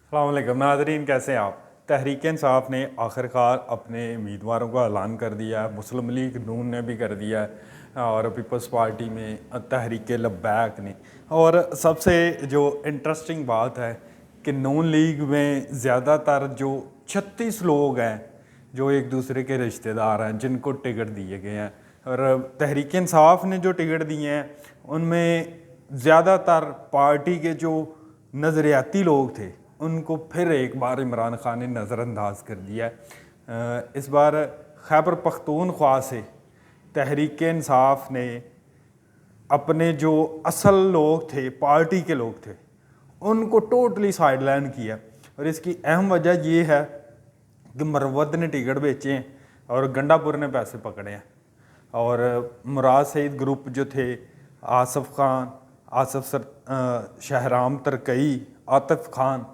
अस्सलाम वालेकुम नाज़रीन, कैसे हैं आप। तहरीक इंसाफ ने आखिरकार अपने उम्मीदवारों का ऐलान कर दिया है। मुस्लिम लीग नून ने भी कर दिया है और पीपल्स पार्टी में तहरीक लब्बैक ने। और सबसे जो इंटरेस्टिंग बात है कि नून लीग में ज़्यादातर जो 36 लोग हैं जो एक दूसरे के रिश्तेदार हैं जिनको टिकट दिए गए हैं, और तहरीक इंसाफ ने जो टिकट दिए हैं उनमें ज़्यादातर पार्टी के जो नज़रियाती लोग थे उनको फिर एक बार इमरान खान ने नज़रअंदाज कर दिया है। इस बार खैबर पख्तूनख्वा से तहरीक इंसाफ ने अपने जो असल लोग थे, पार्टी के लोग थे, उनको टोटली साइडलाइन किया। और इसकी अहम वजह ये है कि मरवत ने टिकट बेचे हैं और गंडापुर ने पैसे पकड़े हैं। और मुराद सईद ग्रुप जो थे, आसफ़ खान, शहराम तरकई, आतिफ खान,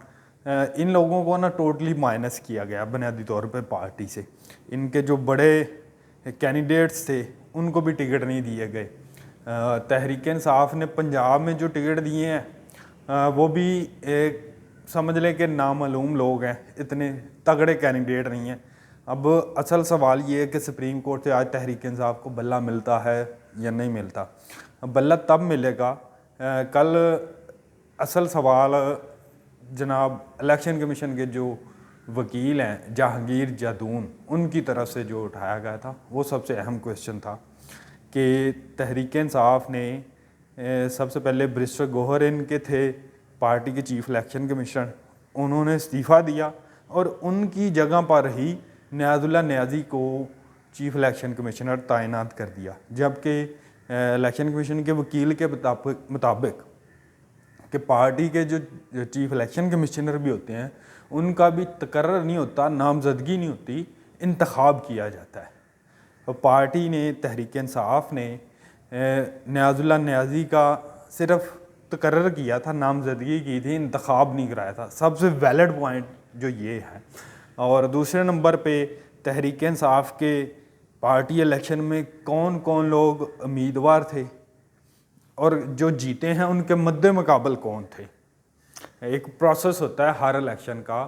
इन लोगों को ना टोटली माइनस किया गया बुनियादी तौर पे पार्टी से। इनके जो बड़े कैंडिडेट्स थे उनको भी टिकट नहीं दिए गए। तहरीक इंसाफ ने पंजाब में जो टिकट दिए हैं वो भी एक समझ लें कि नामालूम लोग हैं, इतने तगड़े कैंडिडेट नहीं हैं। अब असल सवाल ये है कि सुप्रीम कोर्ट से आज तहरीक इंसाफ को बल्ला मिलता है या नहीं मिलता। बल्ला तब मिलेगा कल। असल सवाल जनाब इलेक्शन कमीशन के जो वकील हैं जहांगीर जादून, उनकी तरफ से जो उठाया गया था वो सबसे अहम क्वेश्चन था कि तहरीक इंसाफ ने सबसे पहले बैरिस्टर गौहर इनके थे पार्टी के चीफ इलेक्शन कमीशन, उन्होंने इस्तीफ़ा दिया और उनकी जगह पर ही नियाज़ुल्लाह नियाज़ी को चीफ इलेक्शन कमिश्नर तैनात कर दिया। जबकि इलेक्शन कमीशन के वकील के मुताबिक कि पार्टी के जो चीफ इलेक्शन कमिश्नर भी होते हैं उनका भी तकर्रर नहीं होता, नामजदगी नहीं होती, इंतखाब किया जाता है। और पार्टी ने, तहरीक इंसाफ ने नियाज़ुल्लाह नियाज़ी का सिर्फ तकर्रर किया था, नामजदगी की थी, इंतखाब नहीं कराया था। सबसे वैलिड पॉइंट जो ये है। और दूसरे नंबर पे तहरीक इंसाफ के पार्टी इलेक्शन में कौन कौन लोग उम्मीदवार थे और जो जीते हैं उनके मद्दे मुकाबल कौन थे। एक प्रोसेस होता है हर इलेक्शन का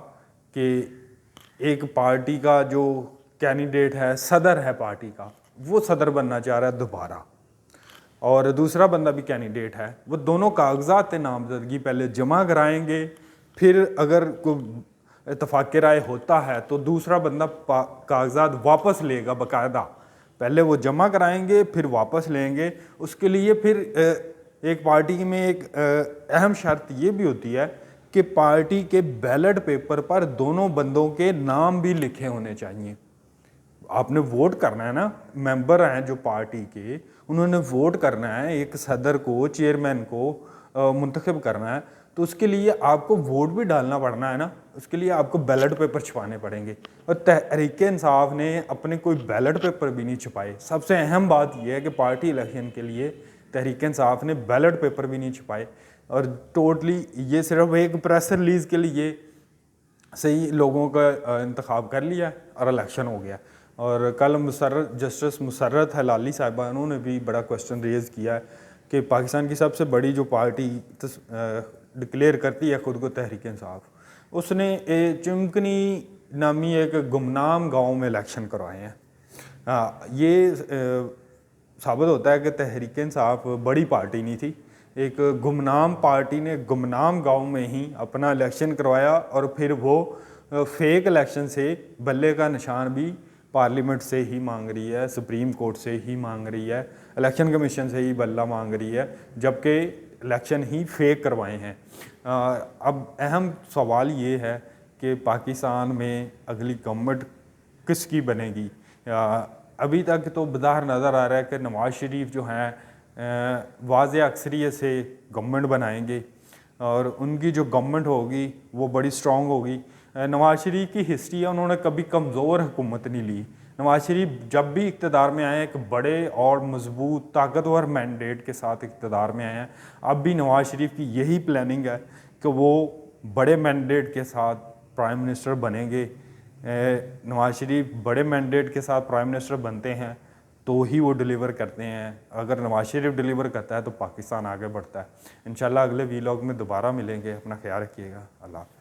कि एक पार्टी का जो कैंडिडेट है, सदर है पार्टी का, वो सदर बनना चाह रहा है दोबारा, और दूसरा बंदा भी कैंडिडेट है, वो दोनों कागजात नामजदगी पहले जमा कराएंगे। फिर अगर कोई इत्तफाक राय होता है तो दूसरा बंदा कागजात वापस लेगा बाकायदा। पहले वो जमा कराएंगे फिर वापस लेंगे। उसके लिए फिर एक पार्टी में एक अहम शर्त ये भी होती है कि पार्टी के बैलेट पेपर पर दोनों बंदों के नाम भी लिखे होने चाहिए। आपने वोट करना है ना, मेंबर हैं जो पार्टी के, उन्होंने वोट करना है, एक सदर को, चेयरमैन को मुंतखब करना है, तो उसके लिए आपको वोट भी डालना पड़ना है ना, उसके लिए आपको बैलेट पेपर छुपाने पड़ेंगे। और तहरीक इंसाफ ने अपने कोई बैलेट पेपर भी नहीं छुपाए। सबसे अहम बात यह है कि पार्टी इलेक्शन के लिए तहरीक इंसाफ ने बैलेट पेपर भी नहीं छुपाए और टोटली ये सिर्फ एक प्रेस रिलीज़ के लिए सही लोगों का इंतखाब कर लिया और इलेक्शन हो गया। और कल जस्टिस मुसर्रत हलाली साहिबा, उन्होंने भी बड़ा क्वेश्चन रेज़ किया है कि पाकिस्तान की सबसे बड़ी जो पार्टी डिक्लेयर करती है ख़ुद को तहरीक इंसाफ, उसने चिमकनी नामी एक गुमनाम गांव में इलेक्शन करवाए हैं। ये साबित होता है कि तहरीक इंसाफ बड़ी पार्टी नहीं थी, एक गुमनाम पार्टी ने गुमनाम गांव में ही अपना इलेक्शन करवाया और फिर वो फेक इलेक्शन से बल्ले का निशान भी पार्लियामेंट से ही मांग रही है, सुप्रीम कोर्ट से ही मांग रही है, इलेक्शन कमीशन से ही बल्ला मांग रही है, जबकि इलेक्शन ही फेक करवाए हैं। अब अहम सवाल ये है कि पाकिस्तान में अगली गवर्नमेंट किसकी बनेगी। अभी तक तो बज़ाहिर नज़र आ रहा है कि नवाज़ शरीफ जो हैं वाज़े अक्सरियत से गवर्नमेंट बनाएंगे और उनकी जो गवर्नमेंट होगी वो बड़ी स्ट्रॉन्ग होगी। नवाज़ शरीफ की हिस्ट्री है, उन्होंने कभी कमज़ोर हुकूमत नहीं ली। नवाज़ शरीफ जब भी इक़्तिदार में आए एक बड़े और मजबूत ताकतवर मैंडेट के साथ इक़्तिदार में आए हैं। अब भी नवाज़ शरीफ की यही प्लानिंग है कि वो बड़े मैंडेट के साथ प्राइम मिनिस्टर बनेंगे। नवाज़ शरीफ बड़े मैंडेट के साथ प्राइम मिनिस्टर बनते हैं तो ही वो डिलीवर करते हैं। अगर नवाज़ शरीफ डिलीवर करता है तो पाकिस्तान आगे बढ़ता है। इंशाल्लाह अगले वीलॉग में दोबारा मिलेंगे। अपना ख्याल रखिएगा। अल्लाह।